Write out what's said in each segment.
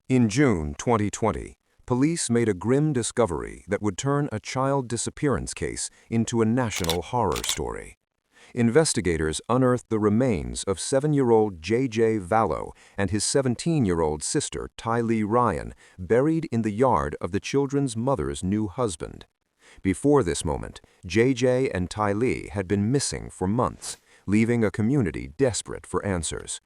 In June 2020, police made a grim discovery that would turn a child disappearance case into a national horror story. Investigators unearthed the remains of 7-year-old J.J. Vallow and his 17-year-old sister Tylee Ryan buried in the yard of the children's mother's new husband. Before this moment, J.J. and Tylee had been missing for months, leaving a community desperate for answers.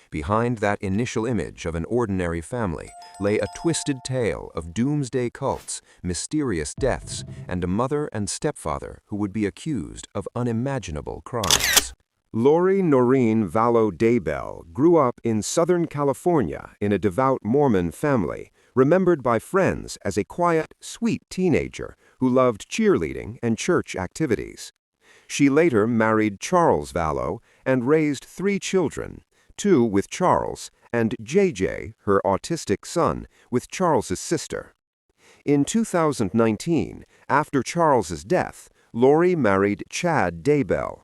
Behind that initial image of an ordinary family lay a twisted tale of doomsday cults, mysterious deaths, and a mother and stepfather who would be accused of unimaginable crimes. Lori Vallow Daybell grew up in Southern California in a devout Mormon family, remembered by friends as a quiet, sweet teenager who loved cheerleading and church activities. She later married Charles Vallow and raised 3 children, 2 with Charles, and JJ, her autistic son, with Charles's sister. In 2019, after Charles's death, Lori married Chad Daybell.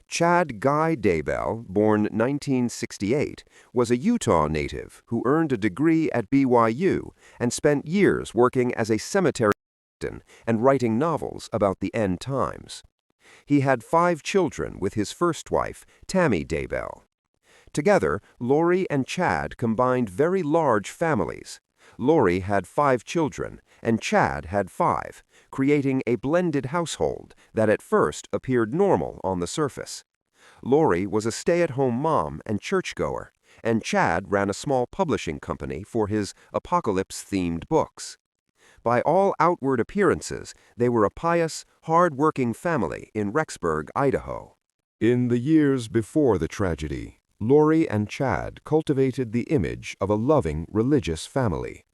Chad Guy Daybell, born 1968, was a Utah native who earned a degree at BYU and spent years working as a cemetery attendant and writing novels about the end times. He had 5 children with his first wife, Tammy Daybell. Together, Lori and Chad combined very large families. Lori had 5 children, and Chad had 5, creating a blended household that at first appeared normal on the surface. Lori was a stay-at-home mom and churchgoer, and Chad ran a small publishing company for his apocalypse-themed books. By all outward appearances, they were a pious, hard-working family in Rexburg, Idaho. In the years before the tragedy, Lori and Chad cultivated the image of a loving, religious family.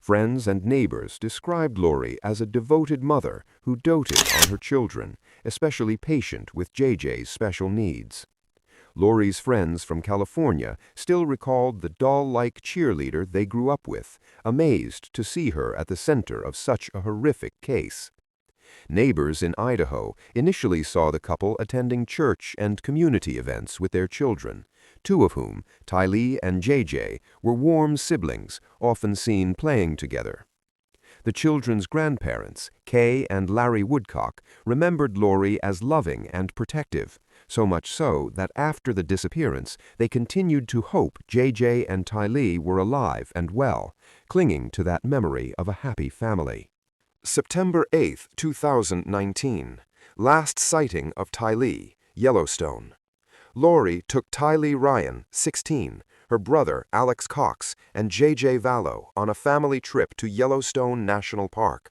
Friends and neighbors described Lori as a devoted mother who doted on her children, especially patient with JJ's special needs. Lori's friends from California still recalled the doll-like cheerleader they grew up with, amazed to see her at the center of such a horrific case. Neighbors in Idaho initially saw the couple attending church and community events with their children, 2 of whom, Tylee and JJ, were warm siblings, often seen playing together. The children's grandparents, Kay and Larry Woodcock, remembered Lori as loving and protective, so much so that after the disappearance, they continued to hope JJ and Tylee were alive and well, clinging to that memory of a happy family. September 8, 2019. Last sighting of Tylee, Yellowstone. Lori took Tylee Ryan, 16, her brother Alex Cox, and J.J. Vallow on a family trip to Yellowstone National Park.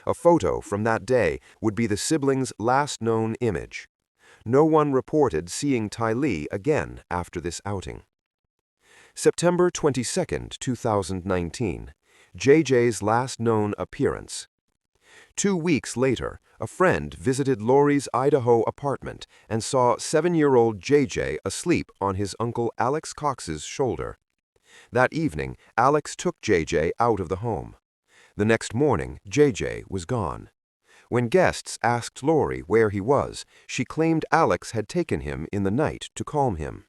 A photo from that day would be the siblings' last known image. No one reported seeing Tylee again after this outing. September 22, 2019. J.J.'s last known appearance. 2 weeks later, a friend visited Lori's Idaho apartment and saw 7-year-old J.J. asleep on his uncle Alex Cox's shoulder. That evening, Alex took J.J. out of the home. The next morning, J.J. was gone. When guests asked Lori where he was, she claimed Alex had taken him in the night to calm him.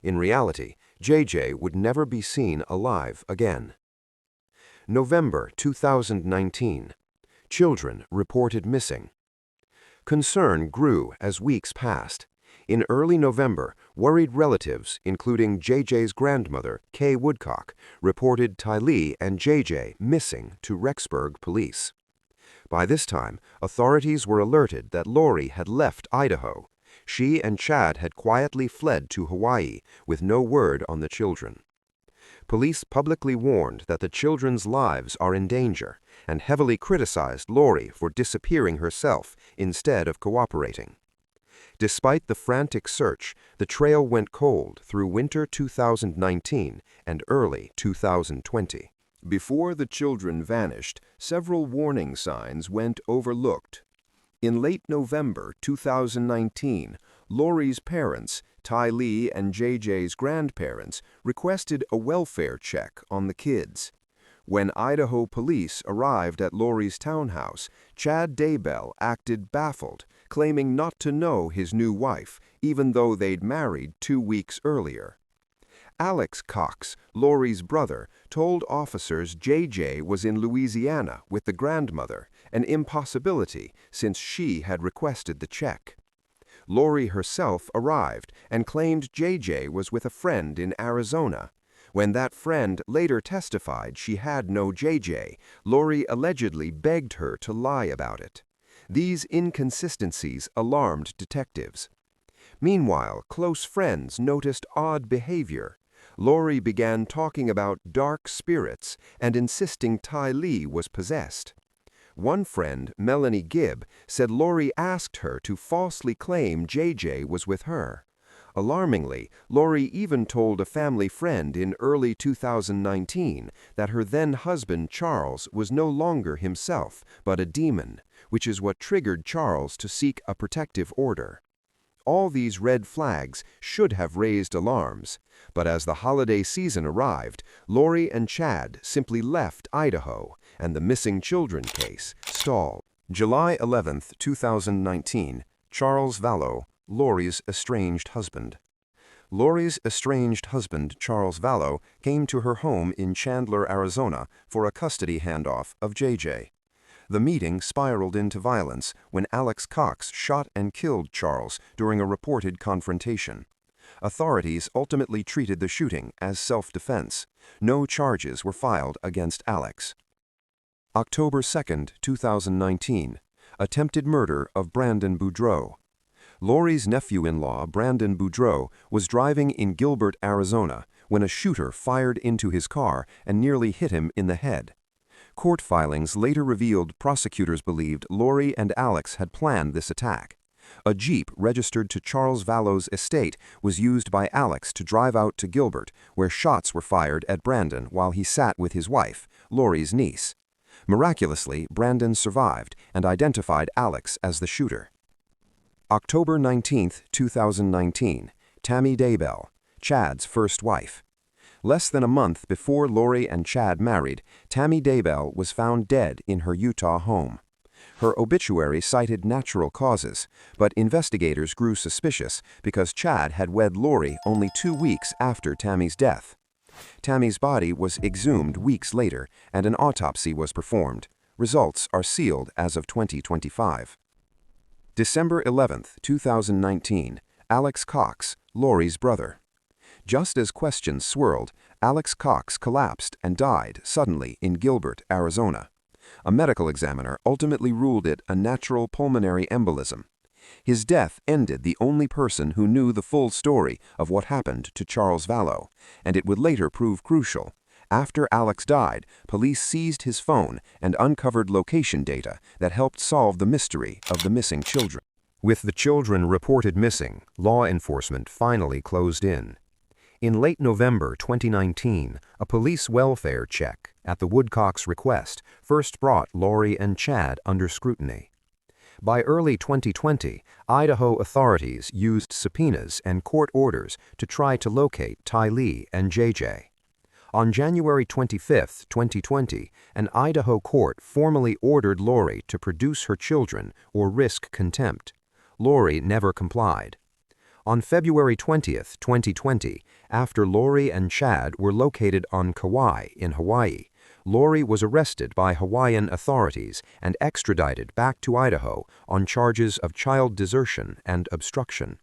In reality, J.J. would never be seen alive again. November 2019. Children reported missing. Concern grew as weeks passed. In early November, worried relatives, including JJ's grandmother, Kay Woodcock, reported Tylee and JJ missing to Rexburg police. By this time, authorities were alerted that Lori had left Idaho. She and Chad had quietly fled to Hawaii, with no word on the children. Police publicly warned that the children's lives are in danger and heavily criticized Lori for disappearing herself instead of cooperating. Despite the frantic search, the trail went cold through winter 2019 and early 2020. Before the children vanished, several warning signs went overlooked. In late November 2019, Lori's parents, Tylee and JJ's grandparents, requested a welfare check on the kids. When Idaho police arrived at Lori's townhouse, Chad Daybell acted baffled, claiming not to know his new wife, even though they'd married 2 weeks earlier. Alex Cox, Lori's brother, told officers JJ was in Louisiana with the grandmother, an impossibility since she had requested the check. Lori herself arrived and claimed JJ was with a friend in Arizona. When that friend later testified she had no JJ, Lori allegedly begged her to lie about it. These inconsistencies alarmed detectives. Meanwhile, close friends noticed odd behavior. Lori began talking about dark spirits and insisting Ty Lee was possessed. One friend, Melanie Gibb, said Lori asked her to falsely claim JJ was with her. Alarmingly, Lori even told a family friend in early 2019 that her then-husband Charles was no longer himself, but a demon, which is what triggered Charles to seek a protective order. All these red flags should have raised alarms, but as the holiday season arrived, Lori and Chad simply left Idaho, and the missing children case stalled. July 11, 2019, Charles Vallow, Lori's estranged husband. Lori's estranged husband, Charles Vallow, came to her home in Chandler, Arizona, for a custody handoff of JJ. The meeting spiraled into violence when Alex Cox shot and killed Charles during a reported confrontation. Authorities ultimately treated the shooting as self-defense. No charges were filed against Alex. October 2, 2019, attempted murder of Brandon Boudreaux. Lori's nephew-in-law, Brandon Boudreaux, was driving in Gilbert, Arizona, when a shooter fired into his car and nearly hit him in the head. Court filings later revealed prosecutors believed Lori and Alex had planned this attack. A Jeep registered to Charles Vallow's estate was used by Alex to drive out to Gilbert, where shots were fired at Brandon while he sat with his wife, Lori's niece. Miraculously, Brandon survived and identified Alex as the shooter. October 19, 2019, Tammy Daybell, Chad's first wife. Less than a month before Lori and Chad married, Tammy Daybell was found dead in her Utah home. Her obituary cited natural causes, but investigators grew suspicious because Chad had wed Lori only 2 weeks after Tammy's death. Tammy's body was exhumed weeks later, and an autopsy was performed. Results are sealed as of 2025. December 11, 2019, Alex Cox, Lori's brother. Just as questions swirled, Alex Cox collapsed and died suddenly in Gilbert, Arizona. A medical examiner ultimately ruled it a natural pulmonary embolism. His death ended the only person who knew the full story of what happened to Charles Vallow, and it would later prove crucial. After Alex died, police seized his phone and uncovered location data that helped solve the mystery of the missing children. With the children reported missing, law enforcement finally closed in. In late November 2019, a police welfare check, at the Woodcocks' request, first brought Lori and Chad under scrutiny. By early 2020, Idaho authorities used subpoenas and court orders to try to locate Ty Lee and JJ. On January 25, 2020, an Idaho court formally ordered Lori to produce her children or risk contempt. Lori never complied. On February 20, 2020, after Lori and Chad were located on Kauai in Hawaii, Lori was arrested by Hawaiian authorities and extradited back to Idaho on charges of child desertion and obstruction.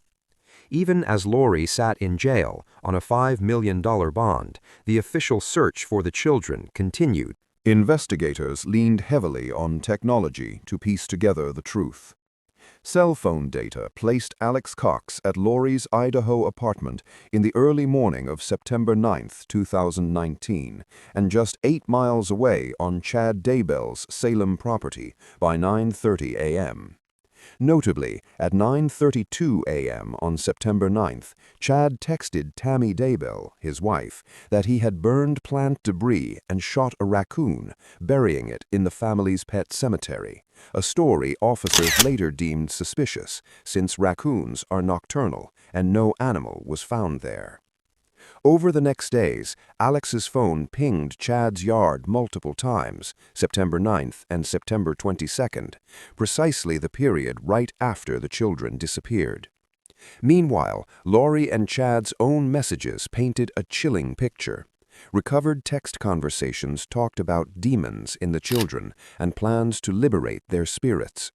Even as Lori sat in jail on a $5 million bond, the official search for the children continued. Investigators leaned heavily on technology to piece together the truth. Cell phone data placed Alex Cox at Lori's Idaho apartment in the early morning of September 9, 2019, and just 8 miles away on Chad Daybell's Salem property by 9:30 a.m. Notably, at 9:32 a.m. on September 9th, Chad texted Tammy Daybell, his wife, that he had burned plant debris and shot a raccoon, burying it in the family's pet cemetery, a story officers later deemed suspicious, since raccoons are nocturnal and no animal was found there. Over the next days, Alex's phone pinged Chad's yard multiple times, September 9th and September 22nd, precisely the period right after the children disappeared. Meanwhile, Lori and Chad's own messages painted a chilling picture. Recovered text conversations talked about demons in the children and plans to liberate their spirits.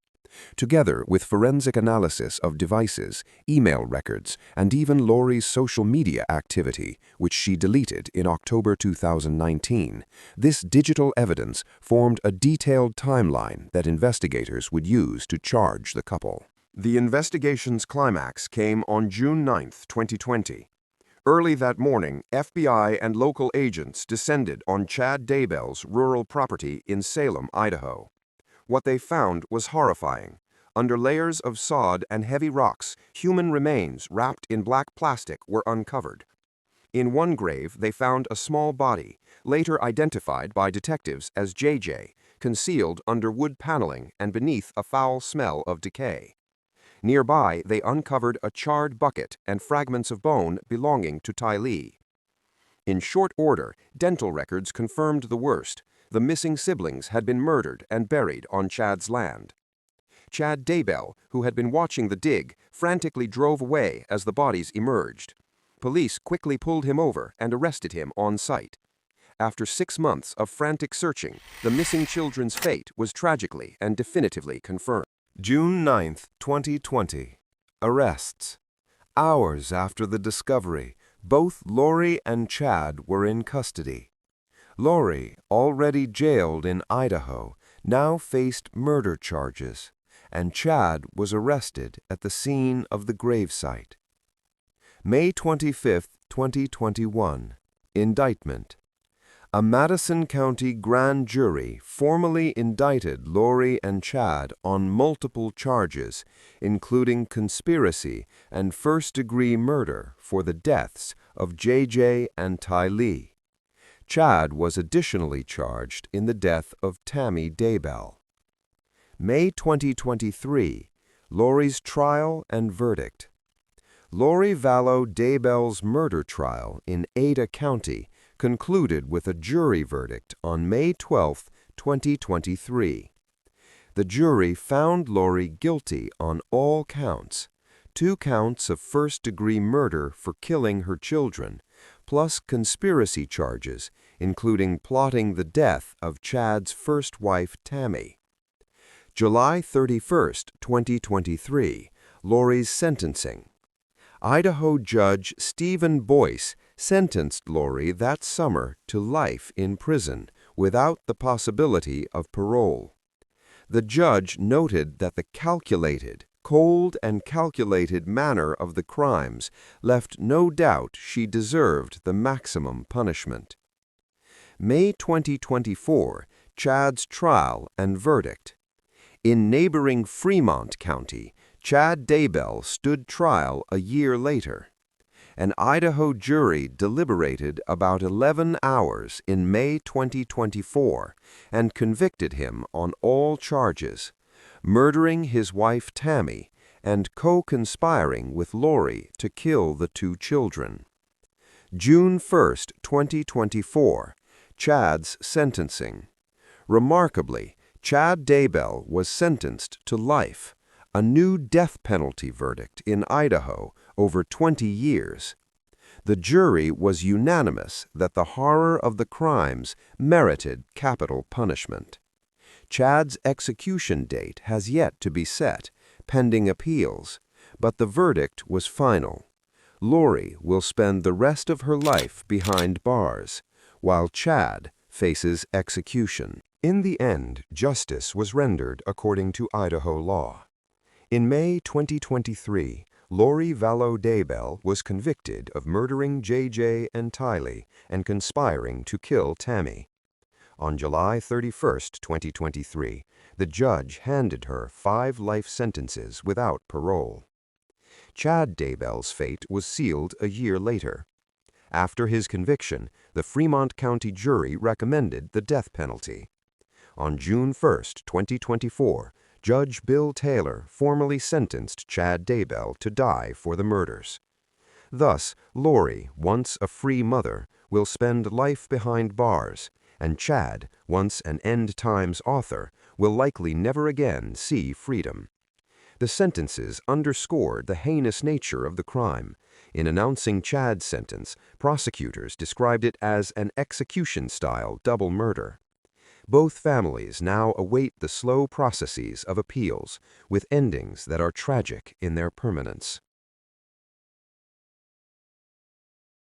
Together with forensic analysis of devices, email records, and even Lori's social media activity, which she deleted in October 2019, this digital evidence formed a detailed timeline that investigators would use to charge the couple. The investigation's climax came on June 9, 2020. Early that morning, FBI and local agents descended on Chad Daybell's rural property in Salem, Idaho. What they found was horrifying. Under layers of sod and heavy rocks, human remains wrapped in black plastic were uncovered. In one grave, they found a small body, later identified by detectives as JJ, concealed under wood paneling and beneath a foul smell of decay. Nearby, they uncovered a charred bucket and fragments of bone belonging to Tylee. In short order, dental records confirmed the worst. The missing siblings had been murdered and buried on Chad's land. Chad Daybell, who had been watching the dig, frantically drove away as the bodies emerged. Police quickly pulled him over and arrested him on site. After 6 months of frantic searching, the missing children's fate was tragically and definitively confirmed. June 9, 2020. Arrests. Hours after the discovery, both Lori and Chad were in custody. Lori, already jailed in Idaho, now faced murder charges, and Chad was arrested at the scene of the gravesite. May 25, 2021. Indictment. A Madison County grand jury formally indicted Lori and Chad on multiple charges, including conspiracy and first-degree murder for the deaths of JJ and Tylee. Chad was additionally charged in the death of Tammy Daybell. May 2023. Lori's trial and verdict. Lori Vallow Daybell's murder trial in Ada County concluded with a jury verdict on May 12, 2023. The jury found Lori guilty on all counts, 2 counts of first-degree murder for killing her children, plus conspiracy charges, including plotting the death of Chad's first wife, Tammy. July 31, 2023, Lori's sentencing. Idaho Judge Stephen Boyce sentenced Lori that summer to life in prison without the possibility of parole. The judge noted that the cold and calculated manner of the crimes left no doubt she deserved the maximum punishment. May 2024, Chad's trial and verdict. In neighboring Fremont County, Chad Daybell stood trial a year later. An Idaho jury deliberated about 11 hours in May 2024 and convicted him on all charges, murdering his wife Tammy and co-conspiring with Lori to kill the 2 children. June 1, 2024, Chad's sentencing. Remarkably, Chad Daybell was sentenced to life, a new death penalty verdict in Idaho over 20 years. The jury was unanimous that the horror of the crimes merited capital punishment. Chad's execution date has yet to be set, pending appeals, but the verdict was final. Lori will spend the rest of her life behind bars, while Chad faces execution. In the end, justice was rendered according to Idaho law. In May 2023, Lori Vallow Daybell was convicted of murdering JJ and Tylee and conspiring to kill Tammy. On July 31, 2023, the judge handed her 5 life sentences without parole. Chad Daybell's fate was sealed a year later. After his conviction, the Fremont County jury recommended the death penalty. On June 1, 2024, Judge Bill Taylor formally sentenced Chad Daybell to die for the murders. Thus, Lori, once a free mother, will spend life behind bars, and Chad, once an end times author, will likely never again see freedom. The sentences underscored the heinous nature of the crime. In announcing Chad's sentence, prosecutors described it as an execution-style double murder. Both families now await the slow processes of appeals, with endings that are tragic in their permanence.